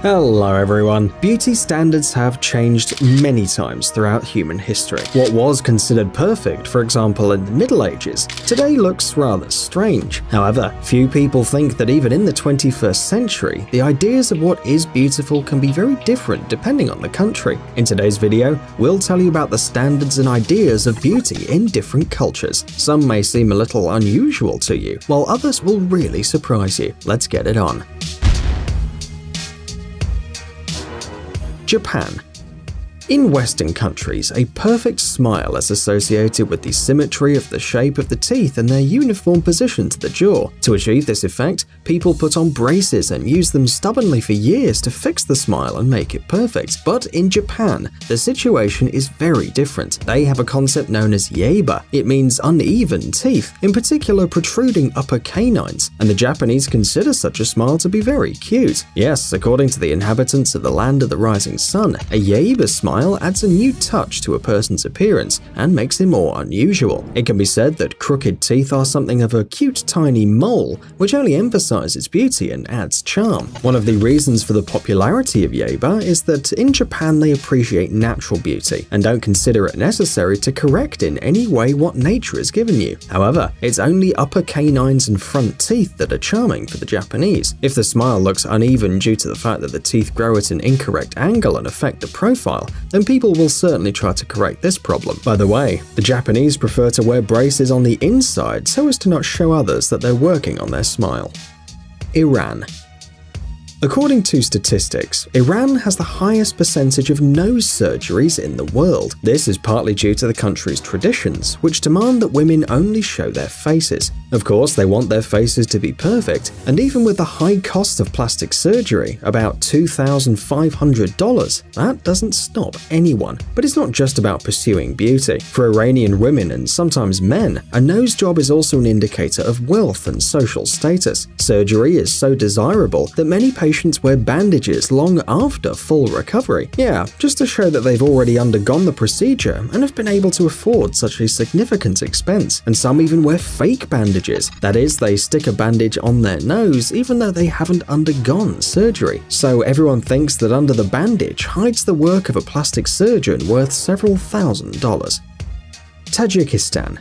Hello everyone. Beauty standards have changed many times throughout human history. What was considered perfect, for example in the Middle Ages, today looks rather strange. However, few people think that even in the 21st century, the ideas of what is beautiful can be very different depending on the country. In today's video, we'll tell you about the standards and ideas of beauty in different cultures. Some may seem a little unusual to you, while others will really surprise you. Let's get it on. Japan. In Western countries, a perfect smile is associated with the symmetry of the shape of the teeth and their uniform position to the jaw. To achieve this effect, people put on braces and use them stubbornly for years to fix the smile and make it perfect. But in Japan, the situation is very different. They have a concept known as yeiba. It means uneven teeth, in particular protruding upper canines, and the Japanese consider such a smile to be very cute. Yes, according to the inhabitants of the land of the rising sun, a yeiba smile adds a new touch to a person's appearance and makes him more unusual. It can be said that crooked teeth are something of a cute tiny mole, which only emphasizes beauty and adds charm. One of the reasons for the popularity of yeiba is that in Japan they appreciate natural beauty and don't consider it necessary to correct in any way what nature has given you. However, it's only upper canines and front teeth that are charming for the Japanese. If the smile looks uneven due to the fact that the teeth grow at an incorrect angle and affect the profile, then people will certainly try to correct this problem. By the way, the Japanese prefer to wear braces on the inside so as to not show others that they're working on their smile. Iran. According to statistics, Iran has the highest percentage of nose surgeries in the world. This is partly due to the country's traditions, which demand that women only show their faces. Of course, they want their faces to be perfect, and even with the high cost of plastic surgery, about $2,500, that doesn't stop anyone. But it's not just about pursuing beauty. For Iranian women and sometimes men, a nose job is also an indicator of wealth and social status. Surgery is so desirable that many patients wear bandages long after full recovery. Yeah, just to show that they've already undergone the procedure and have been able to afford such a significant expense. And some even wear fake bandages. That is, they stick a bandage on their nose even though they haven't undergone surgery. So everyone thinks that under the bandage hides the work of a plastic surgeon worth several $1,000s. Tajikistan.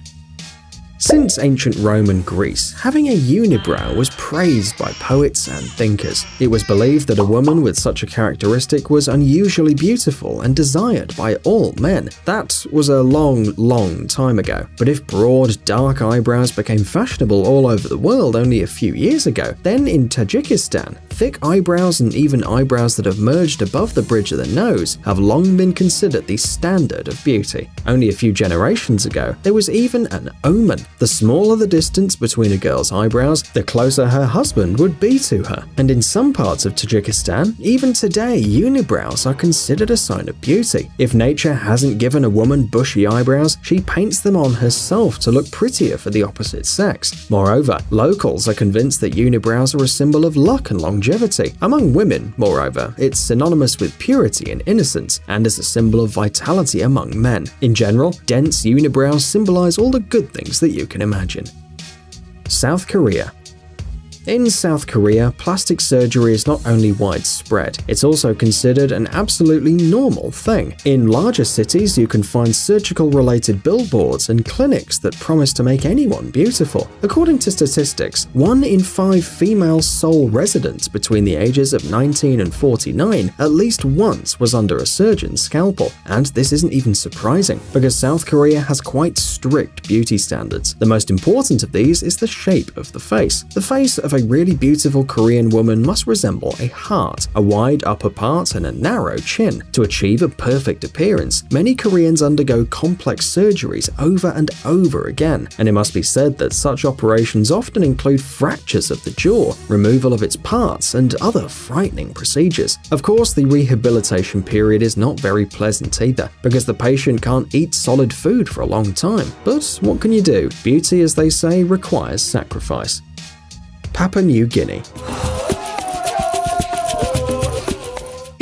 Since ancient Rome and Greece, having a unibrow was praised by poets and thinkers. It was believed that a woman with such a characteristic was unusually beautiful and desired by all men. That was a long time ago. But if broad, dark eyebrows became fashionable all over the world only a few years ago, then in Tajikistan, thick eyebrows and even eyebrows that have merged above the bridge of the nose have long been considered the standard of beauty. Only a few generations ago, there was even an omen. The smaller the distance between a girl's eyebrows, the closer her husband would be to her. And in some parts of Tajikistan, even today, unibrows are considered a sign of beauty. If nature hasn't given a woman bushy eyebrows, she paints them on herself to look prettier for the opposite sex. Moreover, locals are convinced that unibrows are a symbol of luck and longevity. Among women, moreover, it's synonymous with purity and innocence, and is a symbol of vitality among men. In general, dense unibrows symbolize all the good things that you can imagine. South Korea. In South Korea, plastic surgery is not only widespread, it's also considered an absolutely normal thing. In larger cities, you can find surgical-related billboards and clinics that promise to make anyone beautiful. According to statistics, 1 in 5 female Seoul residents between the ages of 19 and 49 at least once was under a surgeon's scalpel. And this isn't even surprising, because South Korea has quite strict beauty standards. The most important of these is the shape of the face. The face of a really beautiful Korean woman must resemble a heart, a wide upper part and a narrow chin. To achieve a perfect appearance, many Koreans undergo complex surgeries over and over again, and it must be said that such operations often include fractures of the jaw, removal of its parts, and other frightening procedures. Of course, the rehabilitation period is not very pleasant either, because the patient can't eat solid food for a long time. But what can you do? Beauty, as they say, requires sacrifice. Papua New Guinea.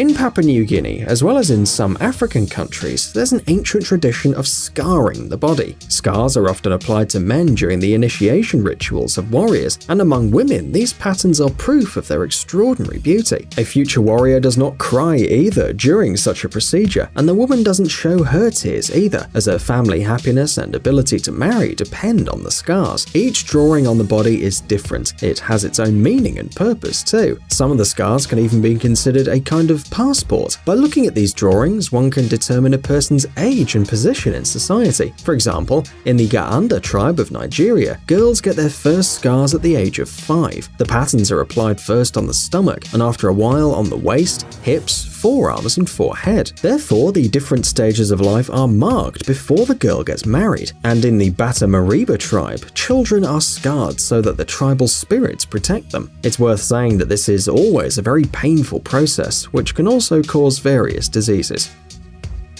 In Papua New Guinea, as well as in some African countries, there's an ancient tradition of scarring the body. Scars are often applied to men during the initiation rituals of warriors, and among women, these patterns are proof of their extraordinary beauty. A future warrior does not cry either during such a procedure, and the woman doesn't show her tears either, as her family happiness and ability to marry depend on the scars. Each drawing on the body is different. It has its own meaning and purpose too. Some of the scars can even be considered a kind of passport. By looking at these drawings, one can determine a person's age and position in society. For example, in the Gaanda tribe of Nigeria, girls get their first scars at the age of 5. The patterns are applied first on the stomach, and after a while on the waist, hips, forearms, and forehead. Therefore, the different stages of life are marked before the girl gets married. And in the Bata Mariba tribe, children are scarred so that the tribal spirits protect them. It's worth saying that this is always a very painful process, which can also cause various diseases.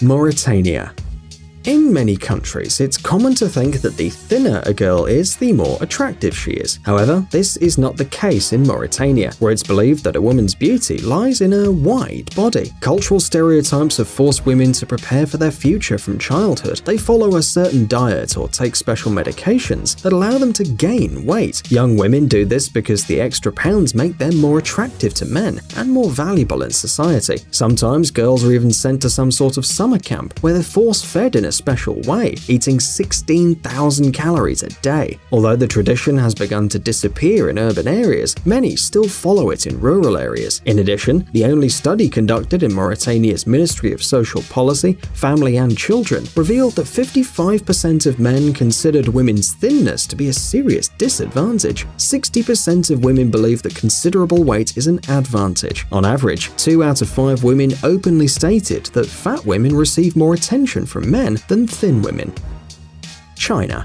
Mauritania. In many countries, it's common to think that the thinner a girl is, the more attractive she is. However, this is not the case in Mauritania, where it's believed that a woman's beauty lies in a wide body. Cultural stereotypes have forced women to prepare for their future from childhood. They follow a certain diet or take special medications that allow them to gain weight. Young women do this because the extra pounds make them more attractive to men and more valuable in society. Sometimes girls are even sent to some sort of summer camp where they're force-fed in a special way, eating 16,000 calories a day. Although the tradition has begun to disappear in urban areas, many still follow it in rural areas. In addition, the only study conducted in Mauritania's Ministry of Social Policy, Family and Children revealed that 55% of men considered women's thinness to be a serious disadvantage. 60% of women believe that considerable weight is an advantage. On average, 2 out of 5 women openly stated that fat women receive more attention from men than thin women. China.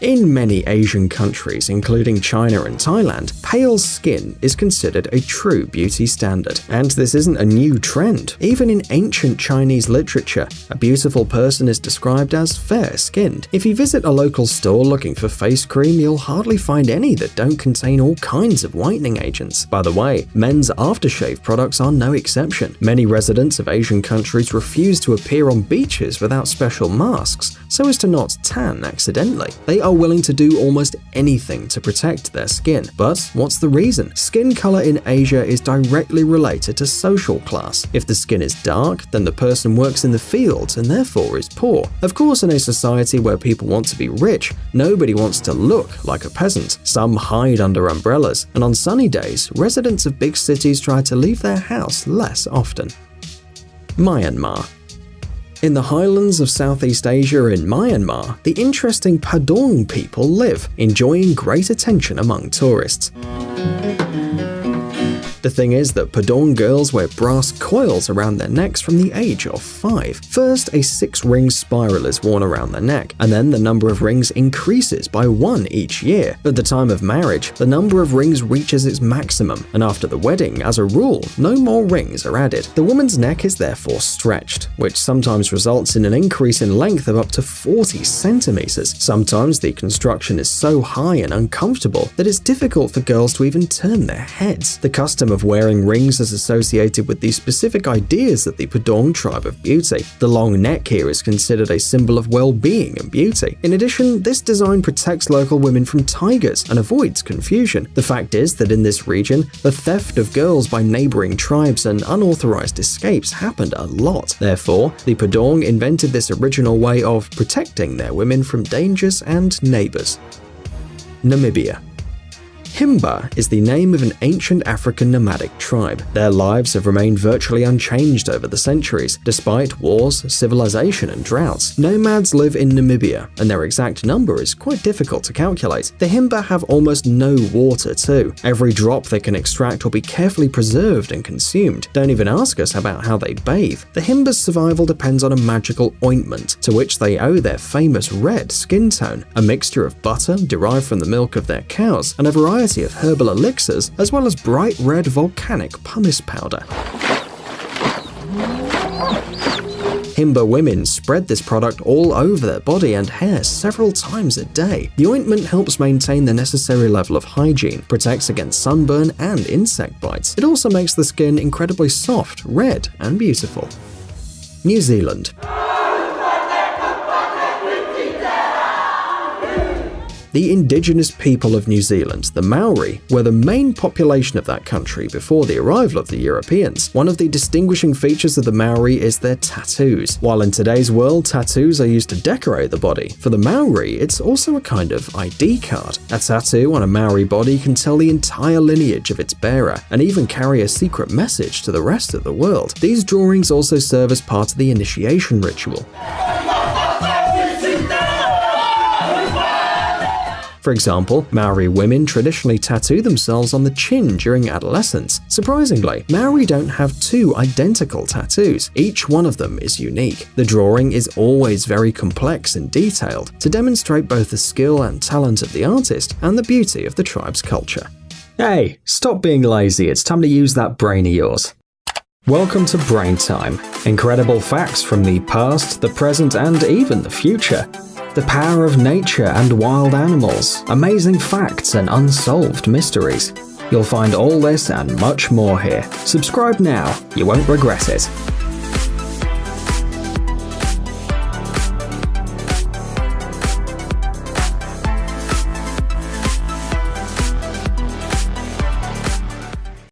In many Asian countries, including China and Thailand, pale skin is considered a true beauty standard. And this isn't a new trend. Even in ancient Chinese literature, a beautiful person is described as fair-skinned. If you visit a local store looking for face cream, you'll hardly find any that don't contain all kinds of whitening agents. By the way, men's aftershave products are no exception. Many residents of Asian countries refuse to appear on beaches without special masks, so as to not tan accidentally. They are willing to do almost anything to protect their skin. But what's the reason? Skin color in Asia is directly related to social class. If the skin is dark, then the person works in the fields and therefore is poor. Of course, in a society where people want to be rich, nobody wants to look like a peasant. Some hide under umbrellas, and on sunny days, residents of big cities try to leave their house less often. Myanmar. In the highlands of Southeast Asia in Myanmar, the interesting Padang people live, enjoying great attention among tourists. The thing is that Padang girls wear brass coils around their necks from the age of 5. First, a 6-ring spiral is worn around the neck, and then the number of rings increases by 1 each year. At the time of marriage, the number of rings reaches its maximum, and after the wedding, as a rule, no more rings are added. The woman's neck is therefore stretched, which sometimes results in an increase in length of up to 40 centimeters. Sometimes the construction is so high and uncomfortable that it's difficult for girls to even turn their heads. The custom of wearing rings is associated with the specific ideas of the Padang tribe of beauty. The long neck here is considered a symbol of well-being and beauty. In addition, this design protects local women from tigers and avoids confusion. The fact is that in this region, the theft of girls by neighboring tribes and unauthorized escapes happened a lot. Therefore, the Padang invented this original way of protecting their women from dangers and neighbors. Namibia. Himba is the name of an ancient African nomadic tribe. Their lives have remained virtually unchanged over the centuries, despite wars, civilization, and droughts. Nomads live in Namibia, and their exact number is quite difficult to calculate. The Himba have almost no water too. Every drop they can extract will be carefully preserved and consumed. Don't even ask us about how they bathe. The Himba's survival depends on a magical ointment, to which they owe their famous red skin tone, a mixture of butter derived from the milk of their cows, and a variety of herbal elixirs, as well as bright red volcanic pumice powder. Himba women spread this product all over their body and hair several times a day. The ointment helps maintain the necessary level of hygiene, protects against sunburn and insect bites. It also makes the skin incredibly soft, red, and beautiful. New Zealand. The indigenous people of New Zealand, the Maori, were the main population of that country before the arrival of the Europeans. One of the distinguishing features of the Maori is their tattoos. While in today's world, tattoos are used to decorate the body, for the Maori, it's also a kind of ID card. A tattoo on a Maori body can tell the entire lineage of its bearer, and even carry a secret message to the rest of the world. These drawings also serve as part of the initiation ritual. For example, Maori women traditionally tattoo themselves on the chin during adolescence. Surprisingly, Maori don't have two identical tattoos. Each one of them is unique. The drawing is always very complex and detailed to demonstrate both the skill and talent of the artist and the beauty of the tribe's culture. Hey, stop being lazy, it's time to use that brain of yours. Welcome to Brain Time. Incredible facts from the past, the present, and even the future. The power of nature and wild animals, amazing facts and unsolved mysteries. You'll find all this and much more here. Subscribe now, you won't regret it.